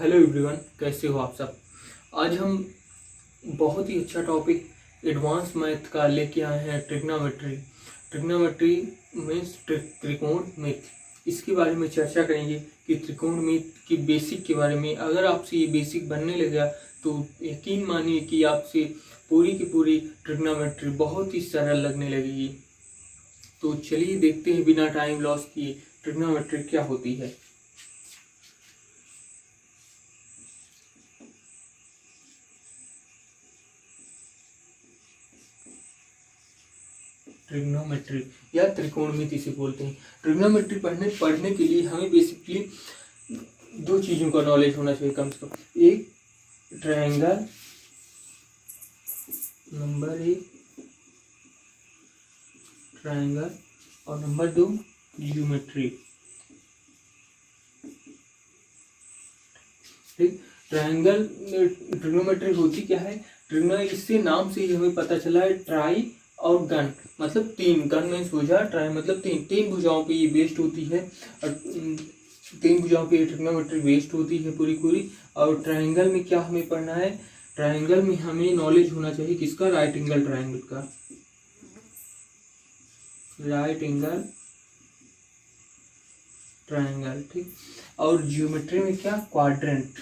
Hello everyone, कैसे हो आप सब। आज हम बहुत ही अच्छा टॉपिक एडवांस मैथ का लेके आए हैं। ट्रिग्नोमेट्री मीन्स त्रिकोणमिति। इसके बारे में चर्चा करेंगे कि त्रिकोणमिति की बेसिक के बारे में। अगर आपसे ये बेसिक बनने लगा तो यकीन मानिए कि आपसे पूरी की पूरी ट्रिग्नोमेट्री बहुत ही सरल लगने लगेगी। तो चलिए देखते हैं बिना टाइम लॉस किए ट्रिग्नोमेट्री क्या होती है। ट्रिग्नोमेट्री या त्रिकोणमिति इसे बोलते हैं। ट्रिग्नोमेट्री पढ़ने के लिए हमें बेसिकली दो चीज़ों का नॉलेज होना चाहिए कम से कम। एक ट्रायंगल, नंबर एक ट्रायंगल, और नंबर दो ज्योमेट्री। ठीक, ट्रायंगल ट्रिग्नोमेट्री होती क्या है। इससे नाम से ही हमें पता चला है। ट्राई और गन मतलब तीन, गन मीन्स भुजा, ट्राई मतलब तीन। तीन भुजाओं पे ये बेस्ड होती है और तीन भुजाओं पे ट्रिग्नोमेट्री बेस्ड होती है पूरी। और ट्रायंगल में क्या हमें पढ़ना है, ट्रायंगल में हमें नॉलेज होना चाहिए किसका, राइट एंगल ट्रायंगल का। राइट एंगल ट्रायंगल, ठीक। और ज्योमेट्री में क्या, क्वाड्रेंट,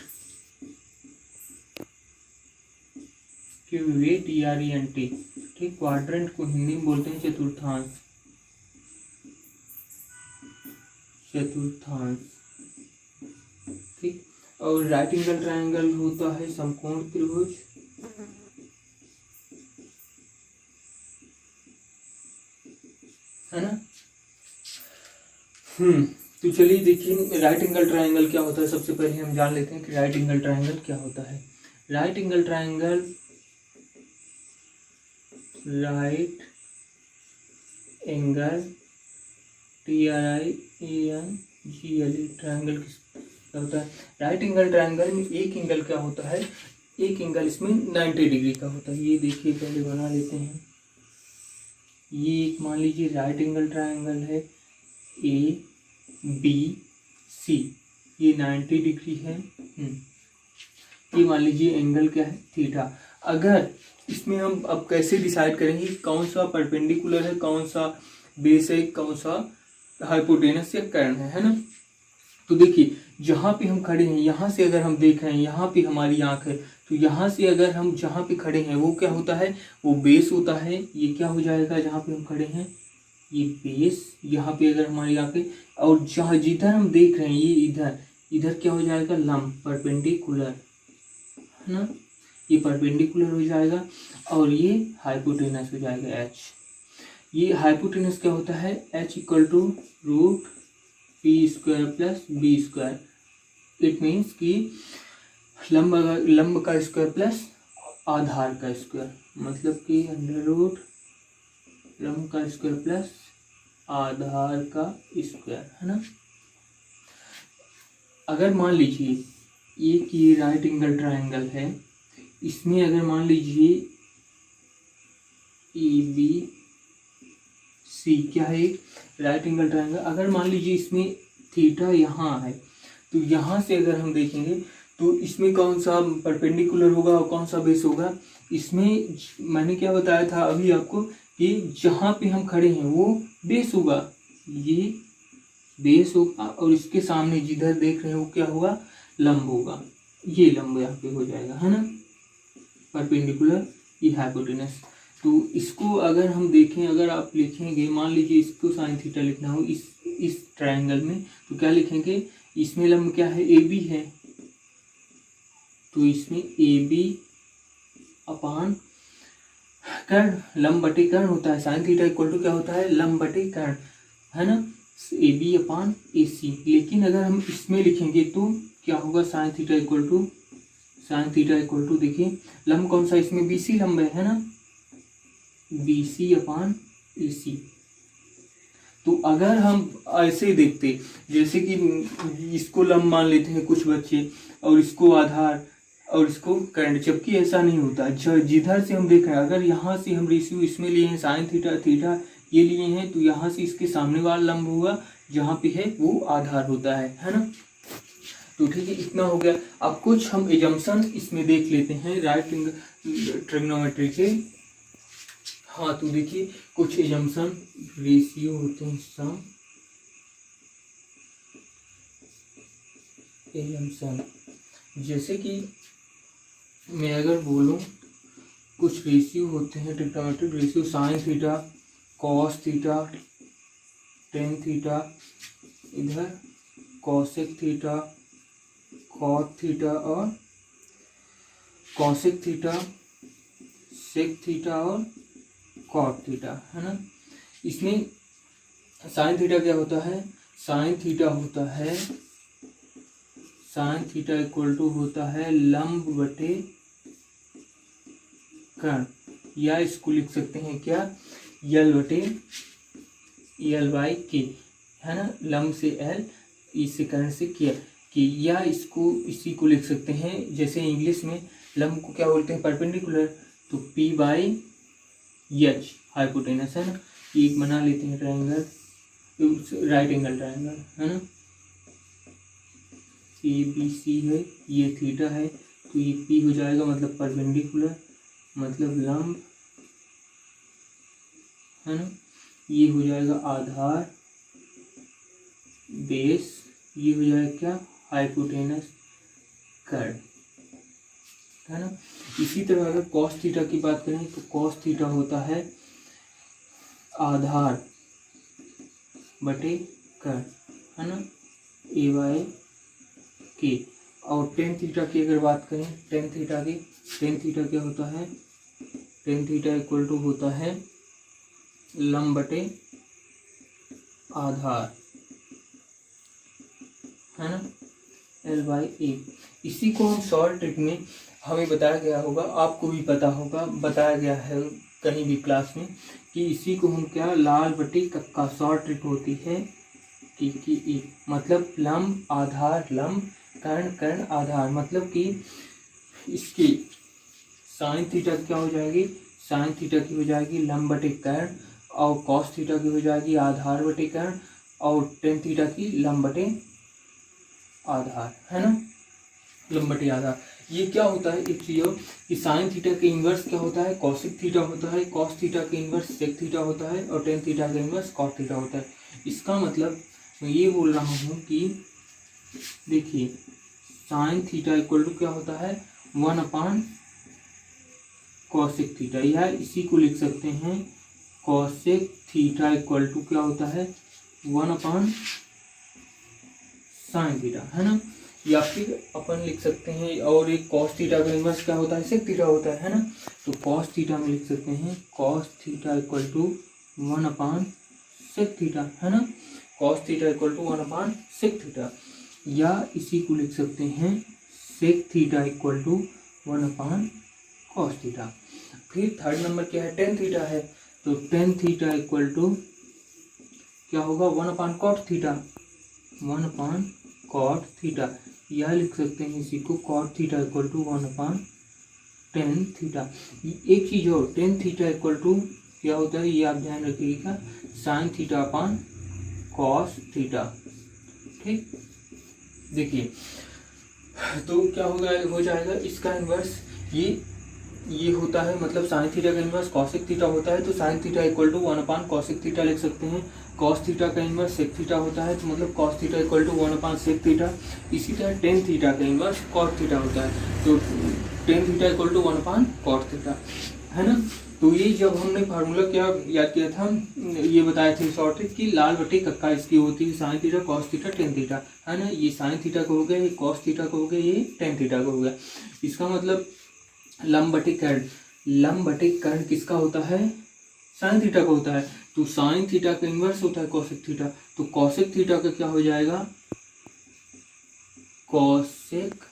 QUADRENT, ठीक। क्वाड्रेंट को हिंदी में बोलते हैं चतुर्थांश। ठीक। और राइट एंगल ट्रायंगल होता है समकोण त्रिभुज। है ना। तो चलिए देखिए राइट एंगल ट्रायंगल क्या होता है। सबसे पहले हम जान लेते हैं कि राइट एंगल ट्रायंगल क्या होता है। Right angle triangle, right angle TRIANGLE triangle क्या होता है। राइट एंगल ट्रायंगल में एक एंगल क्या होता है, एक एंगल इसमें 90 डिग्री का होता है। ये देखिए पहले बना लेते हैं। ये एक मान लीजिए राइट एंगल ट्रायंगल है ABC, ये 90 डिग्री है। ये मान लीजिए एंगल क्या है, थीटा। अगर इसमें हम अब कैसे डिसाइड करेंगे कौन सा परपेंडिकुलर है, कौन सा बेस है, कौन सा हाइपोटेनस या कर्ण है ना। तो देखिए जहाँ पे हम खड़े हैं, यहाँ से अगर हम देख रहे हैं, यहाँ पे हमारी आंख है, तो यहाँ से अगर हम जहाँ पे खड़े हैं वो क्या होता है, वो बेस होता है। ये क्या हो जाएगा, जहाँ पे हम खड़े हैं ये बेस, यहाँ पे अगर हमारी आंख है, और जहाँ जिधर हम देख रहे हैं ये इधर क्या हो जाएगा, लंब, परपेंडिकुलर, है ना। ये परपेंडिकुलर हो जाएगा और ये हाइपोटेनस हो जाएगा H। ये हाइपोटेनस क्या होता है, H = √P² + B²। It means कि लंब का स्क्वायर प्लस आधार का स्क्वायर, मतलब कि √ लंब का स्क्वायर प्लस आधार का स्क्वायर, है ना। अगर मान लीजिए ये राइट एंगल ट्रायंगल है, इसमें अगर मान लीजिए ABC क्या है, राइट एंगल ट्रायंगल। अगर मान लीजिए इसमें थीटा यहाँ है, तो यहाँ से अगर हम देखेंगे तो इसमें कौन सा परपेंडिकुलर होगा और कौन सा बेस होगा। इसमें मैंने क्या बताया था अभी आपको कि जहाँ पे हम खड़े हैं वो बेस होगा, ये बेस होगा, और इसके सामने जिधर देख रहे हैं वो क्या होगा, लंब होगा। ये लंब यहाँ पे हो जाएगा, है ना, परपेंडिकुलर, ये हाइपोटेनस। तो इसको अगर हम देखें, अगर आप लिखेंगे, मान लीजिए इसको साइन थीटा लिखना हो इस ट्रायंगल में, तो क्या लिखेंगे, इसमें लंब क्या है, AB है, तो इसमें AB अपान कर्ण, लंब बटे कर्ण होता है। साइन थीटा = क्या होता है, लंब बटे कर्ण, है ना, AB अपान AC। लेकिन अगर हम इसमें लिखेंगे तो क्या होगा, साइन थीटा = देखिए लंब कौन सा, इसमें BC लंब है ना, BC अपान AC। तो अगर हम ऐसे देखते, जैसे कि इसको लंब मान लेते हैं कुछ बच्चे, और इसको आधार और इसको कर्ण, जबकि ऐसा नहीं होता। जिधर से हम देख रहे हैं, अगर यहाँ से हम रेशियो इसमें लिए हैं, साइन थीटा ये लिए हैं, तो यहाँ से इसके सामने वाला लंब होगा, जहाँ पे है वो आधार होता है ना। तो ठीक है, इतना हो गया। अब कुछ हम एजम्पशन इसमें देख लेते हैं राइट एंगल ट्रिग्नोमेट्री के। हाँ तो देखिए कुछ एजम्पशन रेशियो होते हैं, सम एजम्पशन, जैसे कि मैं अगर बोलूँ कुछ रेशियो होते हैं trigonometric ratio, sine theta, cos theta, tan theta, इधर कॉसेक थीटा, कॉट थीटा और कॉसेक थीटा, सेक थीटा और कॉट थीटा, है ना। इसमें साइन थीटा क्या होता है, साइन थीटा होता है, साइन थीटा इक्वल टू होता है लंब बटे कर्ण, या इसको लिख सकते हैं क्या, यल बटे यल बाई के, है ना, लंब से एल, इससे कर्ण से किया कि, या इसको इसी को लिख सकते हैं, जैसे इंग्लिश में लंब को क्या बोलते हैं, परपेंडिकुलर, तो पी बाई एच हाइपोटेनस, है ना। एक बना लेते हैं ट्रायंगल, राइट एंगल ट्रायंगल, है ना, ए बी सी है, ये थीटा है, तो ये पी हो जाएगा मतलब परपेंडिकुलर, मतलब लंब, है ना, ये हो जाएगा आधार बेस, ये हो जाएगा क्या, हाइपोटेनस कर्ण, है ना। इसी तरह अगर कॉस थीटा की बात करें तो कॉस थीटा होता है आधार बटे कर्ण, है ना, ए बाई के। और टेन थीटा की अगर बात करें, टेन थीटा की, टेन थीटा क्या होता है, टेन थीटा इक्वल टू होता है लंब बटे आधार, है ना, एल बाई ए। इसी को हम शॉर्ट ट्रिक में हमें बताया गया होगा, आपको भी पता होगा, बताया गया है कहीं भी क्लास में, कि इसी को हम क्या, लाल बटे कक्का, शॉर्ट ट्रिक होती है कि मतलब लंब आधार लंब, कर्ण कर्ण आधार, मतलब कि इसकी साइन थीटा क्या हो जाएगी, साइन थीटा की हो जाएगी लंब बटे कर्ण, और कॉस थीटा की हो जाएगी आधार बटे कर्ण, और टेन थीटा की लंब बटे आधार, है ना, लंब बटे आधार। ये क्या होता है, एक चीज कि साइन थीटा के इन्वर्स क्या होता है, कॉसिक थीटा होता है, कॉस थीटा के इन्वर्स सेक थीटा होता है, और टेन थीटा के इन्वर्स कॉट थीटा होता है। इसका मतलब मैं ये बोल रहा हूँ कि देखिए साइन थीटा इक्वल टू क्या होता है, 1/cosec थीटा, या इसी को लिख सकते हैं cosec थीटा इक्वल टू क्या होता है, 1/sin थीटा, है ना। या फिर अपन लिख सकते हैं, और एक cos थीटा का इन्वर्स क्या होता है, sec थीटा होता है ना। तो cos थीटा में लिख सकते हैं cos theta equal to 1/sec theta, है ना, cos theta equal to 1/sec theta, या इसी को लिख सकते हैं sec theta equal to 1/cos theta. फिर थर्ड नंबर क्या है, tan थीटा है, तो tan थीटा इक्वल टू क्या होगा, 1/cot थीटा, 1/cot थीटा, यह लिख सकते हैं इसी को cot theta equal to 1/tan theta. एक चीज और, tan थीटा इक्वल टू क्या होता है, ये आप ध्यान रखिएगा, sin theta upon cos theta, ठीक। देखिए तो क्या होगा, हो जाएगा इसका इन्वर्स, ये होता है, मतलब साइन थीटा का इन्वर्स कॉसिक थीटा होता है, तो sine theta equal to 1/cosec theta लिख सकते हैं। कॉस थीटा का इन्वर्स सेक थीटा होता है, तो मतलब cos theta equal to 1/sec theta. इसी तरह टेन थीटा का इन्वर्स कॉट थीटा होता है, तो tan theta equal to 1/cot theta, है ना। तो ये जब हमने फार्मूला क्या याद किया था, ये बताए थे शॉर्ट ट्रिक की, लाल बटे कक्का इसकी होती है sine theta cos theta tan theta, है ना। ये साइन थीटा का हो गया, ये कॉस थीटा का हो गया, ये टेन थीटा का हो गया। इसका मतलब लंब बटे कर्ण, लंब बटे कर्ण किसका होता है, साइन थीटा का होता है, तो साइन थीटा का इन्वर्स होता है कॉसेक थीटा, तो कॉसेक थीटा का क्या हो जाएगा, कॉसेक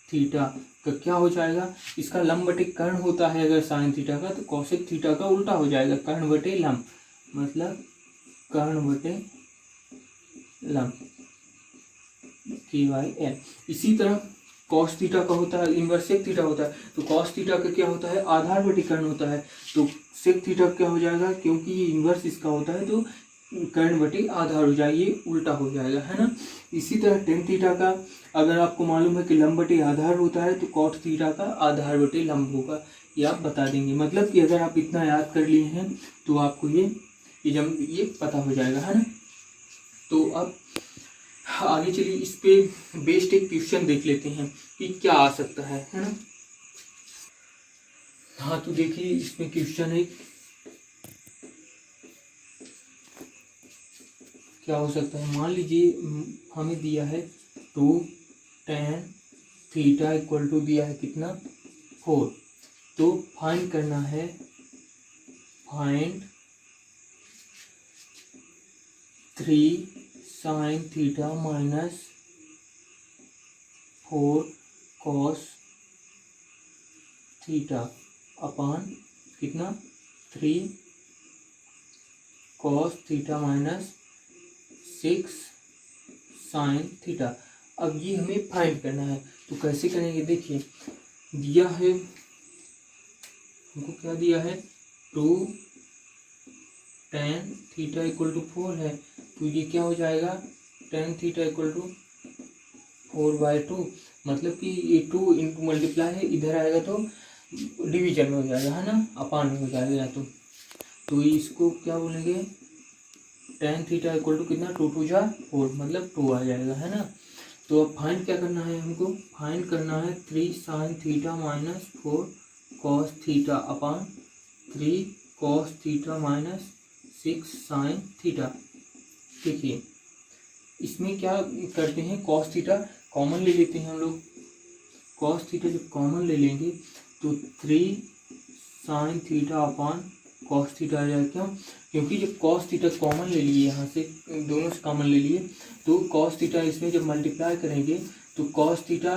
थीटा का क्या हो जाएगा, इसका लंब बटे कर्ण होता है अगर साइन थीटा का, तो कॉसेक थीटा का उल्टा हो जाएगा, कर्ण बटे लंब, मतलब कर्ण बटे लंब k/l। इसी तरह कॉस थीटा का होता है इन्वर्स सेक थीटा होता है, तो कॉस थीटा का क्या होता है, आधार बटे कर्ण होता है, तो सेक थीटा क्या हो जाएगा, क्योंकि ये इन्वर्स इसका होता है, तो कर्ण बटे आधार हो जाएगा, ये उल्टा हो जाएगा, है ना। इसी तरह टेन थीटा का अगर आपको मालूम है कि लंब बटे आधार होता है तो कॉट थीटा का आधार बटे लंब होगा, ये आप बता देंगे। मतलब कि अगर आप इतना याद कर लिए हैं तो आपको ये पता हो जाएगा, है ना। तो अब आगे चलिए इस पे बेस्ड एक क्वेश्चन देख लेते हैं कि क्या आ सकता है ना। हाँ तो देखिए इसमें क्वेश्चन है क्या हो सकता है। मान लीजिए हमें दिया है 2 tan थीटा इक्वल टू दिया है कितना 4। तो फाइंड करना है, find 3 sin theta minus 4 cos theta upon कितना 3 cos theta minus 6 sin theta. अब ये हमें फाइंड करना है, तो कैसे करेंगे। देखिए दिया है हमको, क्या दिया है 2 tan थीटा इक्वल टू 4 है, तो ये क्या हो जाएगा tan थीटा इक्वल टू 4/2। मतलब कि ये 2 इंटू मल्टीप्लाई है, इधर आएगा तो डिवीजन में हो जाएगा, है ना, अपान में हो जाएगा। तो इसको क्या बोलेंगे tan थीटा इक्वल टू कितना 2 2 जा 4, मतलब 2 आ जाएगा, है ना। तो अब फाइंड क्या करना है हमको, फाइंड करना है 3 sin theta minus 4 cos theta upon 3 cos theta minus 6 sin theta. देखिए इसमें क्या करते हैं, cos थीटा कॉमन ले लेते हैं हम लोग। cos थीटा जब कॉमन ले लेंगे तो 3 sin theta upon cos theta आ जाएगा। क्यों, क्योंकि जब cos थीटा कॉमन ले लिए, यहाँ से दोनों से कॉमन ले लिए, तो cos थीटा इसमें जब मल्टीप्लाई करेंगे तो cos थीटा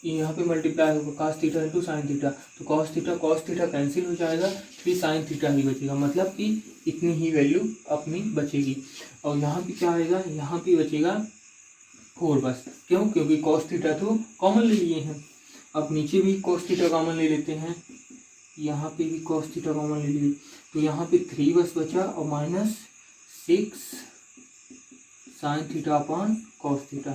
यहाँ पे मल्टीप्लाई होगा cos theta into sine theta, तो cos थीटा कैंसिल हो जाएगा, फिर साइन थीटा ही बचेगा। मतलब कि इतनी ही वैल्यू अपनी बचेगी। और यहाँ पे क्या आएगा, यहाँ पे बचेगा 4 बस। क्यों, क्योंकि cos थीटा तो कॉमन ले लिए हैं। अब नीचे भी cos थीटा कॉमन ले लेते हैं, यहाँ पे भी cos थीटा कॉमन ले लिए, तो यहाँ पे 3 बस बचा और minus 6 sign theta upon cos theta,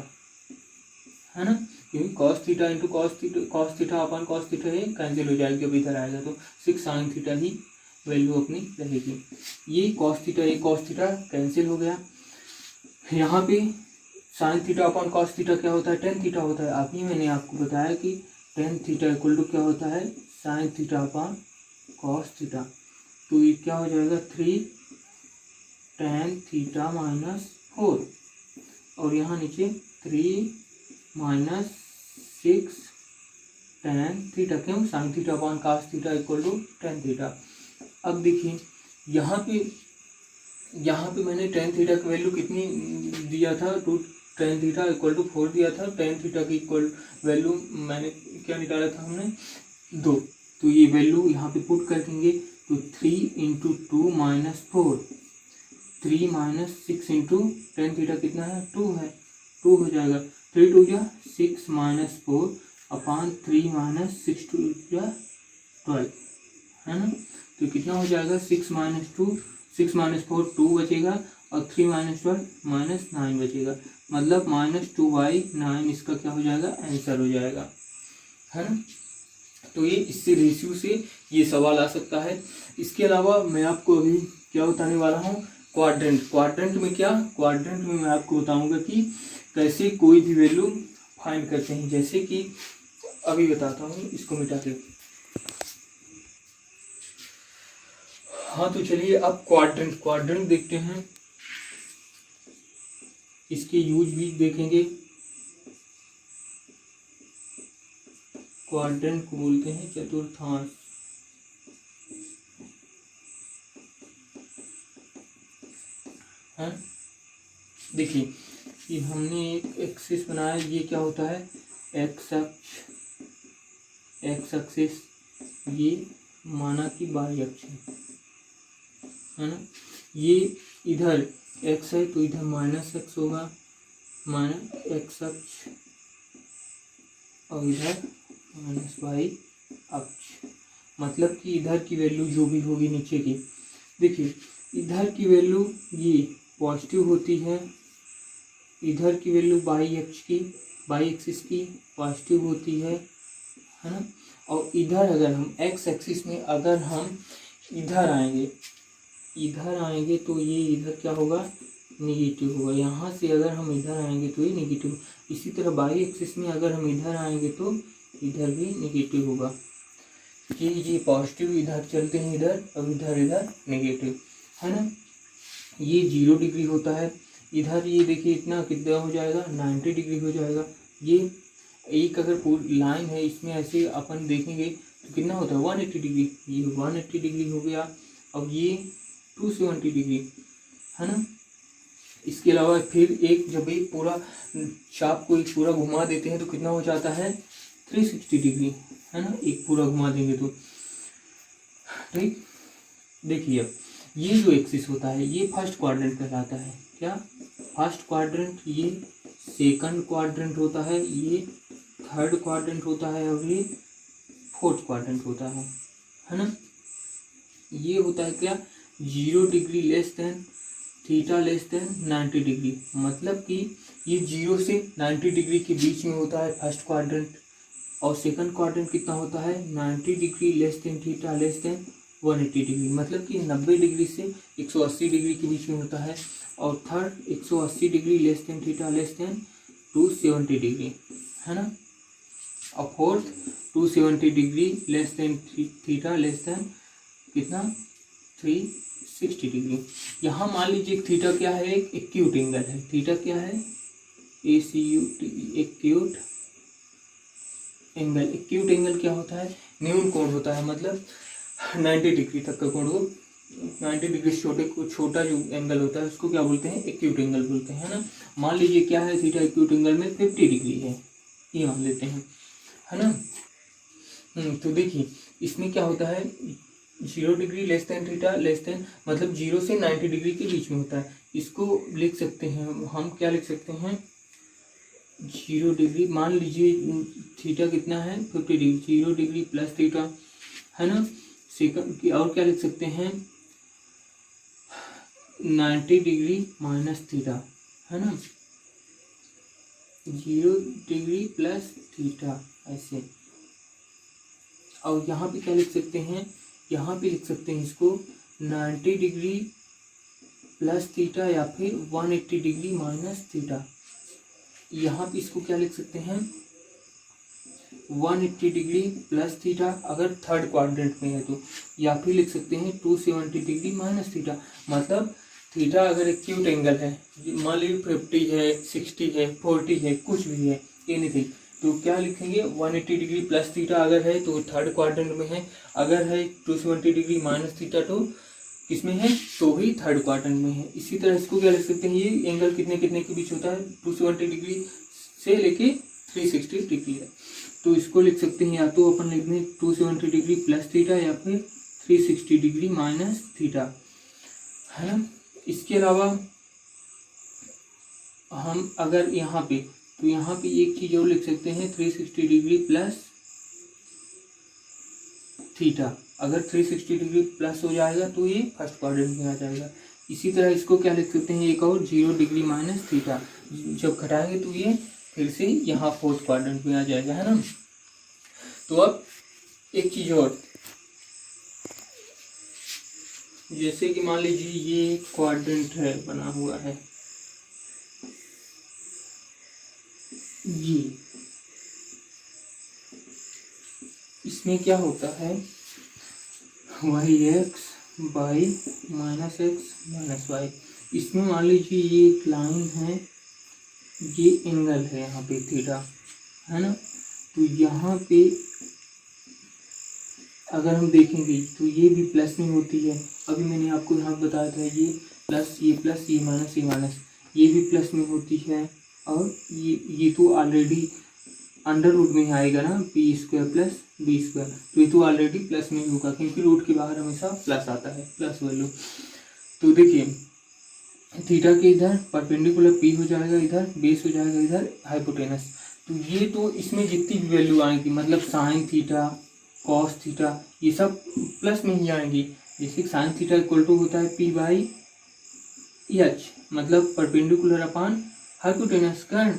है ना। क्योंकि cos theta into cos theta upon cos theta ये कैंसिल हो जाएगी, जब इधर आएगा तो 6 साइन थीटा ही वैल्यू अपनी रहेगी। ये cos थीटा ये cos थीटा कैंसिल हो गया। यहाँ पे sign theta upon cos theta क्या होता है, tan थीटा होता है। अभी मैंने आपको बताया कि tan थीटा इक्वल टू क्या होता है, sign theta upon cos theta. तो ये क्या हो जाएगा 3 tan थीटा माइनस 4 और यहाँ नीचे 3 माइनस 6 tan थीटा। क्यों, sine theta upon cos theta equal to tan theta. अब देखिए यहाँ पे मैंने tan थीटा की वैल्यू कितनी दिया था, 2 tan थीटा इक्वल टू 4 दिया था। tan थीटा की इक्वल वैल्यू मैंने क्या निकाला था, हमने 2। तो ये वैल्यू यहाँ पे पुट कर देंगे, तो 3 into 2 minus 4, 3 minus 6 into tan theta कितना है 2 है, 2 हो जाएगा। 3 2 जा 6 माइनस 4 अपान 3 माइनस 6 2 जा 12, है ना। तो कितना हो जाएगा 6 माइनस 4 2 बचेगा और 3 माइनस 12 माइनस 9 बचेगा। मतलब -2/9 इसका क्या हो जाएगा, आंसर हो जाएगा, है ना। तो ये इससे रेशियो से ये सवाल आ सकता है। इसके अलावा मैं आपको अभी क्या बताने वाला हूँ, क्वाड्रेंट में क्या, क्वाड्रेंट में मैं आपको बताऊंगा कि कैसे कोई भी वैल्यू फाइंड करते हैं। जैसे कि अभी बताता हूँ, इसको मिटा के। हाँ तो चलिए अब क्वाड्रेंट देखते हैं, इसके यूज भी देखेंगे। क्वाड्रेंट को बोलते हैं चतुर्थांश। है देखिए ये हमने एक एक्सिस बनाया, ये क्या होता है एक्स एक्सिस, ये माना कि वाई अक्ष है ना। ये इधर एक्स है तो इधर -x होगा, माइनस एक्स अक्ष, और इधर -y अक्ष। मतलब कि इधर की वैल्यू जो भी होगी नीचे की, देखिए इधर की वैल्यू ये पॉजिटिव होती है, इधर की वैल्यू बाई एक्सिस की पॉजिटिव होती है ना। और इधर अगर हम एक्स एक्सिस में अगर हम इधर आएंगे तो ये इधर क्या होगा, निगेटिव होगा। यहाँ से अगर हम इधर आएंगे तो ये निगेटिव। इसी तरह बाई एक्सिस में अगर हम इधर आएंगे तो इधर भी निगेटिव होगा। ये पॉजिटिव इधर चलते हैं इधर, और इधर नेगेटिव है ना। ये 0 डिग्री होता है। इधर ये देखिए इतना कितना हो जाएगा, 90 डिग्री हो जाएगा। ये एक अगर पूरी लाइन है इसमें ऐसे अपन देखेंगे तो कितना होता है, 180 डिग्री। ये 180 डिग्री हो गया। अब ये 270 डिग्री है ना। इसके अलावा फिर एक जब एक पूरा चाप को एक पूरा घुमा देते हैं तो कितना हो जाता है, 360 डिग्री है ना। एक पूरा घुमा देंगे तो ठीक। देखिए अब ये जो एक्सिस होता है ये फर्स्ट क्वाड्रेंट कहलाता है। क्या, फर्स्ट क्वाड्रेंट। ये सेकंड क्वाड्रेंट होता है, ये थर्ड क्वाड्रेंट होता है, और ये फोर्थ क्वाड्रेंट होता है ना। ये होता है क्या, 0 degree less than theta less than 90 degree. मतलब कि ये 0 से 90 डिग्री के बीच में होता है फर्स्ट क्वाड्रेंट। और सेकंड क्वाड्रेंट कितना होता है, 90 degree less than theta less then 180 degree. मतलब कि 90 डिग्री से 180 डिग्री के बीच में होता है। और third 180 degree less than theta less then 270 degree है ना। और fourth 270 degree less than theta less then कितना, 360 डिग्री। यहाँ मान लीजिए थीटा क्या है, एक एक्यूट एंगल है। थीटा क्या है, ACUT, acute angle. Acute angle क्या होता है, न्यून कोण होता है। मतलब 90 डिग्री तक का कोण को, 90 डिग्री से छोटा जो एंगल होता है उसको क्या बोलते हैं, एक्यूट एंगल बोलते हैं ना। मान लीजिए क्या है, थीटा एक्यूट एंगल में 50 डिग्री है, ये मान लेते हैं है ना। तो देखिए इसमें क्या होता है, 0 degree less than theta less then, मतलब 0 से 90 डिग्री के बीच में होता है। इसको लिख सकते हैं हम, क्या लिख सकते हैं, 0 डिग्री। मान लीजिए थीटा कितना है, 50 डिग्री, 0 डिग्री प्लस थीटा है ना। सेकंड की और क्या लिख सकते हैं, 90 डिग्री माइनस थीटा है ना, 0 डिग्री प्लस थीटा ऐसे। और यहाँ पे क्या लिख सकते हैं, यहाँ पे लिख सकते हैं इसको 90 डिग्री प्लस थीटा या फिर 180 डिग्री माइनस थीटा। यहाँ पे इसको क्या लिख सकते हैं, 180 डिग्री प्लस थीटा अगर थर्ड क्वाड्रेंट में है तो, या फिर लिख सकते हैं 270 डिग्री माइनस थीटा। मतलब थीटा अगर एक्यूट एंगल है, मान लीजिए 50 है, 60 है, 40 है, कुछ भी है, एनीथिंग, तो क्या लिखेंगे, 180 डिग्री प्लस थीटा अगर है तो थर्ड क्वाड्रेंट में है। अगर है 270 डिग्री माइनस थीटा तो किसमें है, तो भी थर्ड क्वाड्रेंट में है। इसी तरह इसको क्या लिख सकते हैं, ये एंगल कितने कितने के बीच होता है, 270 डिग्री से लेके 360 डिग्री है। तो इसको लिख सकते हैं, या तो अपन लिख दें 270 डिग्री प्लस थीटा या फिर 360 डिग्री माइनस थीटा है ना। इसके अलावा हम अगर यहाँ पे, तो यहाँ पे एक चीज और लिख सकते हैं, 360 डिग्री प्लस थीटा। अगर 360 डिग्री प्लस हो जाएगा तो ये फर्स्ट क्वाड्रेंट में आ जाएगा। इसी तरह इसको क्या लिख सकते हैं, एक और 0 डिग्री माइनस थीटा, जब घटाएंगे तो ये फिर से यहाँ फोर्थ क्वाड्रेंट में आ जाएगा है ना। तो अब एक चीज और, जैसे कि मान लीजिए ये क्वाड्रेंट है बना हुआ है ये, इसमें क्या होता है, y x by minus x minus y. इसमें मान लीजिए ये एक लाइन है, ये एंगल है यहाँ पे थीटा है ना। तो यहाँ पे अगर हम देखेंगे तो ये भी प्लस में होती है। अभी मैंने आपको यहाँ बताया था, ये प्लस, ये माइनस, ये माइनस, ये भी प्लस में होती है। और ये तो ऑलरेडी अंडर रूट में आएगा ना, p² प्लस b², तो ये तो ऑलरेडी प्लस में ही होगा क्योंकि रूट के बाहर हमेशा प्लस आता है, प्लस वैल्यू। तो देखिए थीटा के इधर परपेंडिकुलर p हो जाएगा, इधर बेस हो जाएगा, इधर हाइपोटेनस। तो ये तो इसमें जितनी भी वैल्यू आएंगी, मतलब साइन थीटा, कॉस थीटा, ये सब प्लस में ही आएंगी। जैसे साइन थीटा इक्वल टू होता है p/2 एच मतलब परपेंडिकुलर अपॉन हाइपोटेनस कर्ण,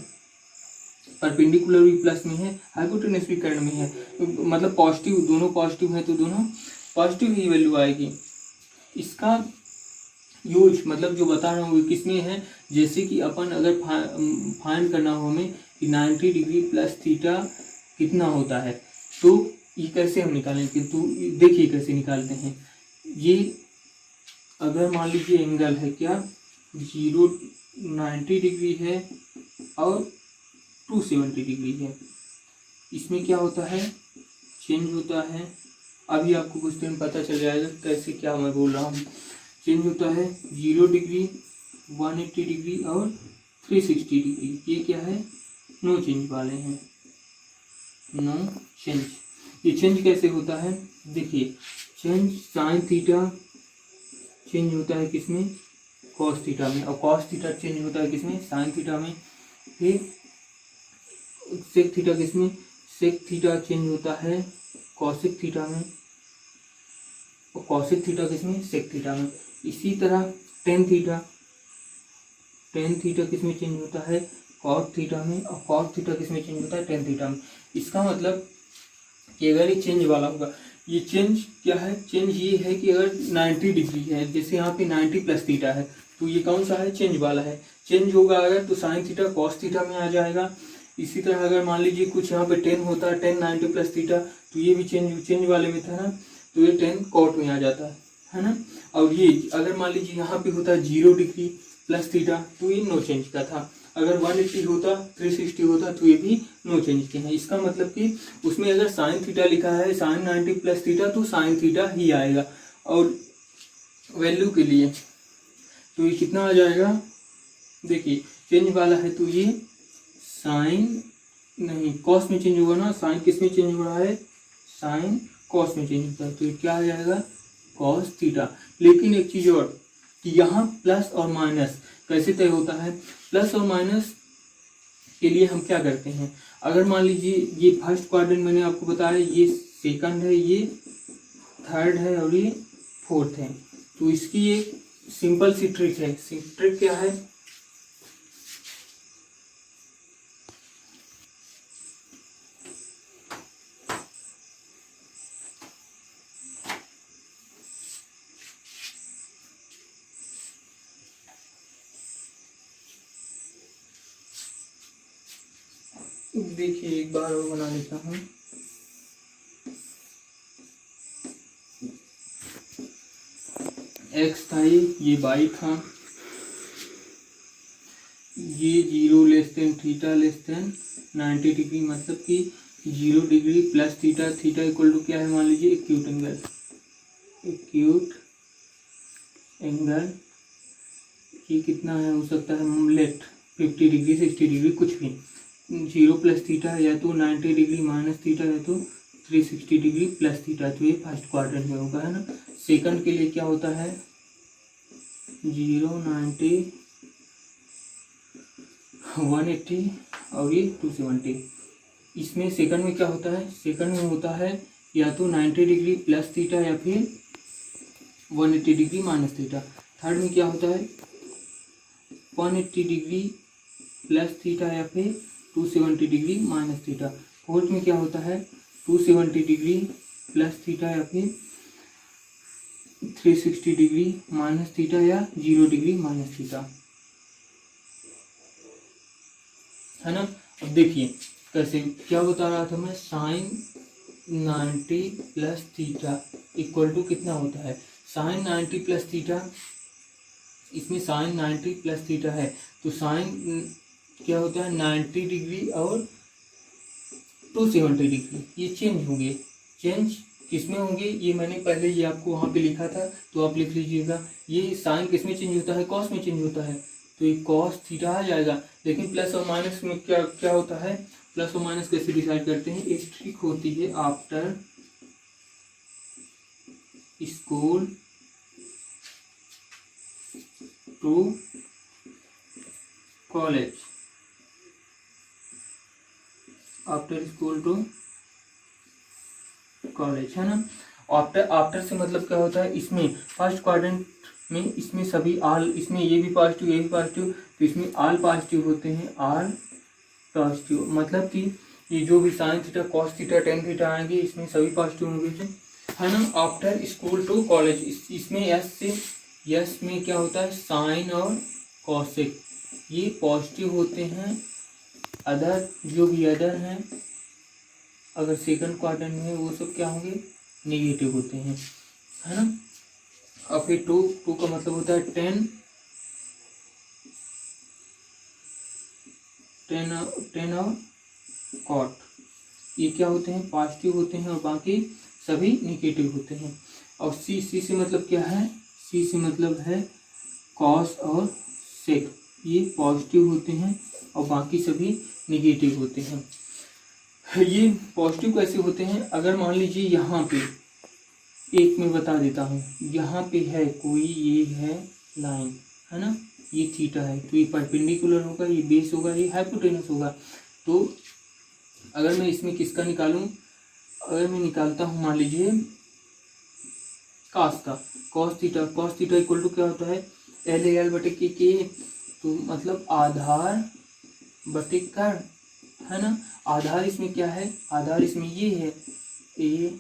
परपेंडिकुलर भी प्लस में है, हाइपोटेनस भी कर्ण में है, मतलब पॉजिटिव, दोनों पॉजिटिव है तो दोनों पॉजिटिव ही वैल्यू आएगी। इसका यूज मतलब जो बता रहा हूँ वो किस में है, जैसे कि अपन अगर फाइंड करना हो हमें कि 90 डिग्री प्लस थीटा कितना होता है, तो ये कैसे हम निकालेंगे, तो देखिए कैसे निकालते हैं। ये अगर मान लीजिए एंगल है क्या 90 डिग्री है और 270 डिग्री है, इसमें क्या होता है चेंज होता है। अभी आपको कुछ दिन पता चल जाएगा कैसे क्या मैं बोल रहा हूँ। चेंज होता है 0 डिग्री, 180 डिग्री और 360 डिग्री। ये क्या है नो चेंज वाले हैं, नो चेंज। ये चेंज कैसे होता है देखिए, चेंज साइन थीटा चेंज होता है किसमें कॉस थीटा में, और कॉस थीटा चेंज होता है किसमें साइन थीटा में। फिर सेक थीटा किसमें, सेक थीटा चेंज होता है कॉसिक थीटा में, और कॉसिक थीटा किसमें सेक थीटा में। इसी तरह टेन थीटा किसमें चेंज होता है कॉट थीटा में, और कॉट थीटा किसमें चेंज होता है टेन थीटा में। इसका मतलब कि अगर ये चेंज वाला होगा, ये चेंज क्या है, चेंज ये है कि अगर 90 डिग्री है, जैसे यहाँ पे 90 प्लस थीटा है, तो ये कौन सा है चेंज वाला है। चेंज होगा अगर तो साइन थीटा कॉस थीटा में आ जाएगा। इसी तरह अगर मान लीजिए कुछ यहाँ पे 10 होता है, 10 90 प्लस थीटा, तो ये भी चेंज वाले में था ना, तो ये 10 कॉट में आ जाता है ना। और ये अगर मान लीजिए यहाँ पे होता है 0 डिग्री प्लस थीटा, तो ये नो चेंज का था। अगर 180 होता 360 होता तो ये भी नो चेंज के हैं। इसका मतलब कि उसमें अगर साइन थीटा लिखा है साइन 90 प्लस थीटा तो साइन थीटा ही आएगा। और वैल्यू के लिए तो ये कितना आ जाएगा देखिए, चेंज वाला है तो ये साइन नहीं कॉस में चेंज होगा ना, साइन किस में चेंज हो रहा है साइन कॉस में चेंज होता है, तो ये क्या आ जाएगा कॉस थीटा। लेकिन एक चीज और कि यहाँ प्लस और माइनस कैसे तय होता है, प्लस और माइनस के लिए हम क्या करते हैं, अगर मान लीजिए ये फर्स्ट क्वाड्रेंट मैंने आपको बताया, ये सेकंड है, ये थर्ड है और ये फोर्थ है, तो इसकी एक सिंपल सी ट्रिक है। ट्रिक क्या है, देखिए एक बार और बना लेता हूँ। एक्स था ये वाई था, ये 0 less than theta less than 90 degree, मतलब कि 0 degree plus theta, theta equal to क्या है मान लीजिए एक्यूट एंगल ये कितना है हो सकता है लेफ्ट 50 डिग्री 60 डिग्री कुछ भी। 0 प्लस थीटा या तो 90 डिग्री माइनस थीटा या तो 360 डिग्री प्लस थीटा, तो ये फर्स्ट क्वाड्रेंट में होगा है ना। सेकंड के लिए क्या होता है 0 90 180 और ये 270। इसमें सेकंड में क्या होता है, सेकंड में होता है या तो 90 डिग्री प्लस थीटा या फिर 180 डिग्री माइनस थीटा। थर्ड में क्या होता है 180 डिग्री प्लस थीटा या फिर 270 डिग्री माइनस थीटा। फोर्थ में क्या होता है 270 डिग्री प्लस थीटा या फिर 360 डिग्री माइनस थीटा या 0 डिग्री माइनस थीटा, है ना। अब देखिए कैसे क्या बता रहा था मैं, sine 90 plus theta equal to कितना होता है, साइन 90 प्लस थीटा, इसमें साइन 90 प्लस थीटा है तो साइन क्या होता है 90 डिग्री और 270 डिग्री, ये चेंज होंगे। चेंज किसमें होंगे ये मैंने पहले ये आपको वहाँ पे लिखा था तो आप लिख लीजिएगा। ये साइन किसमें चेंज होता है कॉस में चेंज होता है, तो ये कॉस थीटा आ जाएगा। लेकिन प्लस और माइनस में क्या क्या होता है, प्लस और माइनस कैसे डिसाइड करते हैं, एक ट्रिक होती है after school to college, after school to college, है ना। आफ्टर आफ्टर से मतलब क्या होता है, इसमें फर्स्ट क्वाड्रेंट में इसमें सभी आल, इसमें ये भी पॉजिटिव ये भी पॉजिटिव, तो इसमें आल पॉजिटिव होते हैं, आल पॉजिटिव, मतलब कि ये जो भी sine theta cos theta tan theta आएंगे इसमें सभी पॉजिटिव होंगे, है ना। आफ्टर स्कूल टू कॉलेज, इसमें यस से, यस में क्या होता है साइन और कॉसेक, ये पॉजिटिव होते हैं। अदर जो भी अदर हैं अगर सेकंड क्वाड्रेंट में वो सब क्या होंगे नेगेटिव होते हैं, है ना। और फिर टू का मतलब होता है टेन और कॉट, ये क्या होते हैं पॉजिटिव होते हैं और बाकी सभी निगेटिव होते हैं। और सी से मतलब क्या है, सी से मतलब है कॉस और सेक, ये पॉजिटिव होते हैं और बाकी सभी निगेटिव होते हैं। ये पॉजिटिव कैसे होते हैं, अगर मान लीजिए यहाँ पे एक मैं बता देता हूँ, यहाँ पे है कोई, ये है लाइन, है ना, ये थीटा है, तो ये परपेंडिकुलर होगा, ये बेस होगा, ये हाइपोटेनस होगा। तो अगर मैं इसमें किसका निकालूं, अगर मैं निकालता हूँ मान लीजिए कॉस का, कॉस थीटा इक्वल टू क्या होता है एल बटे के, तो मतलब आधार बटे कर्ण, है ना। आधार इसमें क्या है, आधार इसमें ये है A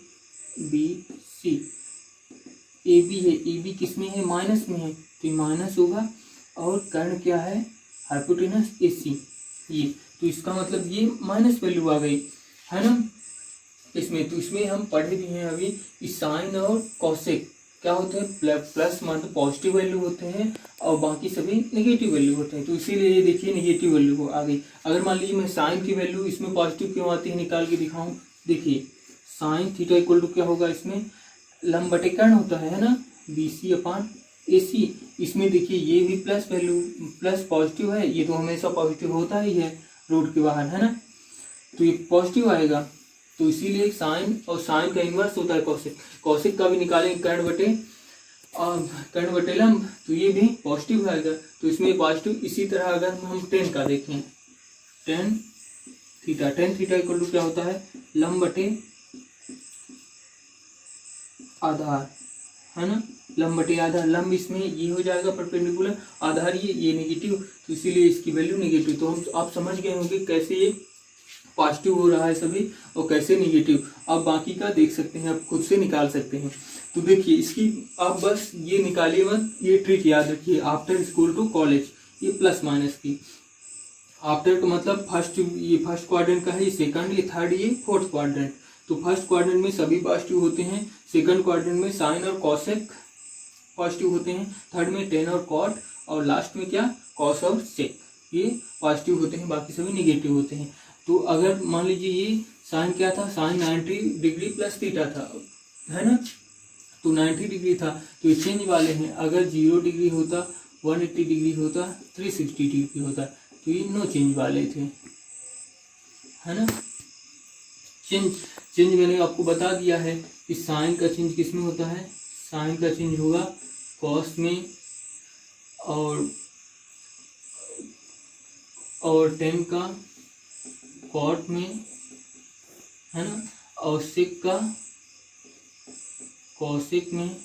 B C, A B है, ए बी किस में है माइनस में है, तो ये माइनस होगा, और कर्ण क्या है हाइपोटेनस ए सी, ये, तो इसका मतलब ये माइनस वैल्यू आ गई, है ना इसमें। तो इसमें हम पढ़े भी हैं अभी इस साइन और कॉसेक क्या होते हैं प्लस मतलब पॉजिटिव वैल्यू होते हैं और बाकी सभी नेगेटिव वैल्यू होते हैं, तो इसीलिए ये देखिए नेगेटिव वैल्यू आ गई। अगर मान लीजिए मैं साइन की वैल्यू इसमें पॉजिटिव क्यों आती है निकाल के दिखाऊं, देखिए साइन थीटा इक्वल टू क्या होगा, इसमें लंब बटे कर्ण होता है ना, बी सी अपान ए सी, इसमें देखिए ये भी प्लस वैल्यू प्लस पॉजिटिव है, ये तो हमेशा पॉजिटिव होता ही है रूट के बाहर, है ना, तो ये पॉजिटिव आएगा। तो इसीलिए साइन और साइन का इन्वर्स होता है कॉसेक, कॉसेक का भी निकालेंगे कर्ण बटे लंब, तो ये भी पॉजिटिव आएगा, तो इसमें पॉजिटिव। इसी तरह अगर हम टेन का देखें, टेन थीटा इक्वल टू क्या होता है लंब बटे आधार, है ना, लंब बटे आधार, लंब इसमें ये हो जाएगा परपेंडिकुलर, आधार ये नेगेटिव, तो इसीलिए इसकी वैल्यू नेगेटिव। तो हम आप समझ गए होंगे कैसे ये पॉजिटिव हो रहा है सभी और कैसे नेगेटिव, आप बाकी का देख सकते हैं, आप खुद से निकाल सकते हैं। तो देखिए इसकी आप बस ये निकालिए मत, ये ट्रिक याद रखिए, आफ्टर स्कूल टू कॉलेज, ये प्लस माइनस की, आफ्टर का मतलब फर्स्ट, ये फर्स्ट क्वाड्रेंट का है, ये सेकंड, ये थर्ड, ये फोर्थ क्वाड्रेंट। तो फर्स्ट क्वाड्रेंट में सभी पॉजिटिव होते हैं, सेकंड क्वाड्रेंट में साइन और कॉसेक पॉजिटिव होते हैं, थर्ड में टेन और कॉट, और लास्ट में क्या कॉस और सेक, ये पॉजिटिव होते हैं, बाकी सभी निगेटिव होते हैं। तो अगर मान लीजिए ये साइन क्या था, साइन 90 डिग्री प्लस थीटा था, है ना, तो 90 डिग्री था, तो ये चेंज वाले हैं, अगर 0 डिग्री होता 180 डिग्री होता 360 डिग्री होता, तो ये नो चेंज वाले थे, है ना। चेंज मैंने आपको बता दिया है कि साइन का चेंज किस में होता है, साइन का चेंज होगा कॉस में और टेन का कॉट में, है ना, और सेक का कॉसेक में,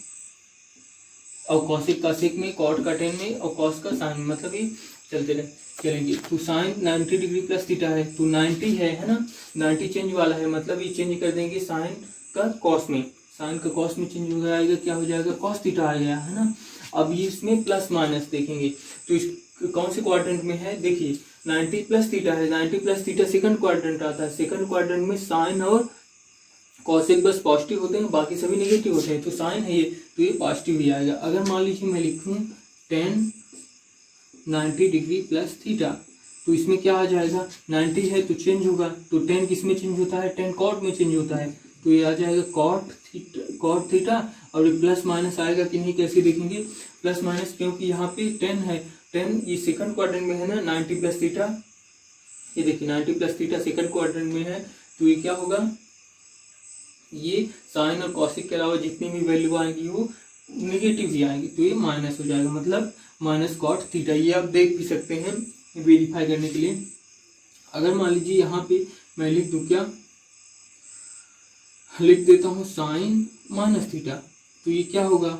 और कॉसेक का सेक में, कॉट का टेन में, और कॉस का साइन, मतलब ये चलते चलेंगे। तो साइन 90 डिग्री प्लस थीटा है, तो 90 है ना, 90 चेंज वाला है, मतलब ये चेंज कर देंगे साइन का कॉस में, साइन का कॉस में चेंज हो जाएगा, क्या हो जाएगा कॉस थीटा आ गया, है ना। अब ये इसमें प्लस माइनस देखेंगे, तो इस कौन से क्वाड्रेंट में है, देखिए 90 प्लस थीटा है, 90 प्लस थीटा सेकंड क्वाड्रेंट आता है, सेकंड क्वाड्रेंट में साइन और कॉसेक बस पॉजिटिव होते हैं, बाकी सभी नेगेटिव होते हैं, तो साइन है ये, तो ये पॉजिटिव ही आएगा। अगर मान लीजिए मैं लिखूं 90 डिग्री प्लस थीटा, तो इसमें क्या आ जाएगा 90 है तो चेंज होगा, तो 10 किस में चेंज होता है, 10 कॉट में चेंज होता है, तो ये आ जाएगा कॉट थीटा, और ये प्लस माइनस आएगा कि नहीं कैसे देखेंगे, प्लस माइनस, क्योंकि यहाँ पे 10 है, 10 ये सेकंड क्वाड्रेंट में है ना, 90 प्लस थीटा, ये देखिए 90 प्लस थीटा सेकंड क्वाड्रेंट में है, तो ये क्या होगा, ये साइन और कॉसेक के अलावा जितनी भी वैल्यू आएंगी वो नेगेटिव ही आएंगी, तो ये माइनस हो जाएगा, मतलब माइनस कॉट थीटा। ये आप देख भी सकते हैं वेरीफाई करने के लिए। अगर मान लीजिए यहाँ पे मैं लिख दूँ, क्या लिख देता हूँ साइन माइनस थीटा, तो ये क्या होगा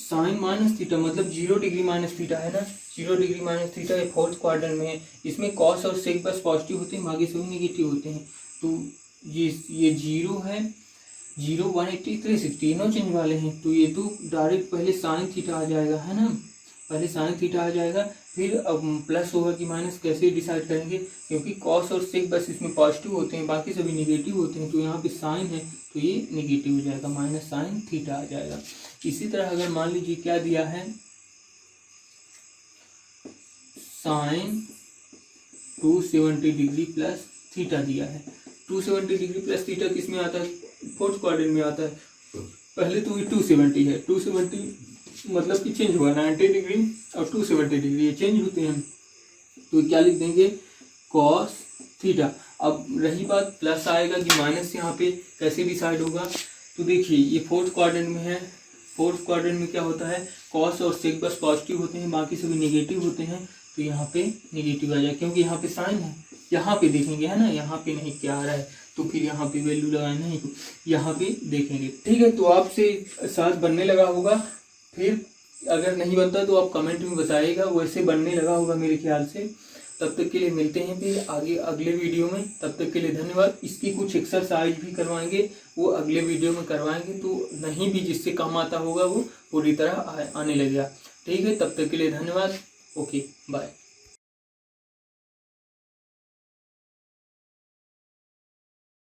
साइन माइनस थीटा मतलब 0 डिग्री माइनस थीटा है ना, 0 डिग्री माइनस थीटा ये फोर्थ क्वाड्रेंट में है। इसमें कॉस और सेक बस पॉजिटिव होते हैं, बाकी सभी नेगेटिव होते हैं। तो ये 0 है, 0 180 360 तीनों चेंज वाले हैं। तो ये तो डायरेक्ट पहले साइन थीटा आ जाएगा, है ना, पहले साइन थीटा आ जाएगा, फिर अब प्लस होगा कि माइनस कैसे डिसाइड करेंगे, क्योंकि कॉस और सेक बस इसमें पॉजिटिव होते हैं, बाकी सभी नेगेटिव होते हैं। तो यहाँ पे साइन है तो ये नेगेटिव हो जाएगा, माइनस साइन थीटा आ जाएगा। इसी तरह अगर मान लीजिए क्या दिया है, साइन 270 डिग्री प्लस थीटा दिया है। 270 डिग्री प्लस थीटा किस में आता है, फोर्थ क्वाड्रेंट में आता है। पहले तो ये 270 है, 270 मतलब कि चेंज हुआ 90 डिग्री और 270 डिग्री ये चेंज होते हैं। तो क्या लिख देंगे, कॉस थीटा। अब रही बात प्लस आएगा कि माइनस, यहाँ पे कैसे डिसाइड होगा। तो देखिए ये फोर्थ क्वाड्रेंट में है, फोर्थ क्वाड्रेंट में क्या होता है, कॉस और सेक बस पॉजिटिव होते हैं, बाकी सभी नेगेटिव होते हैं। तो यहाँ पे नेगेटिव आ जाए, क्योंकि यहाँ पे साइन है। यहाँ पे देखेंगे, है ना, यहाँ पे नहीं क्या आ रहा है, तो फिर यहाँ पे वैल्यू लगाना है, यहाँ पे देखेंगे। ठीक है, तो आपसे साथ बनने लगा होगा, फिर अगर नहीं बनता तो आप कमेंट में बताइएगा। वैसे बनने लगा होगा मेरे ख्याल से। तब तक के लिए मिलते हैं फिर आगे अगले वीडियो में। तब तक के लिए धन्यवाद। इसकी कुछ एक्सरसाइज भी करवाएंगे, वो अगले वीडियो में करवाएंगे, तो नहीं भी जिससे कम आता होगा वो पूरी तरह आने लगेगा। ठीक है, तब तक के लिए धन्यवाद। Okay, bye.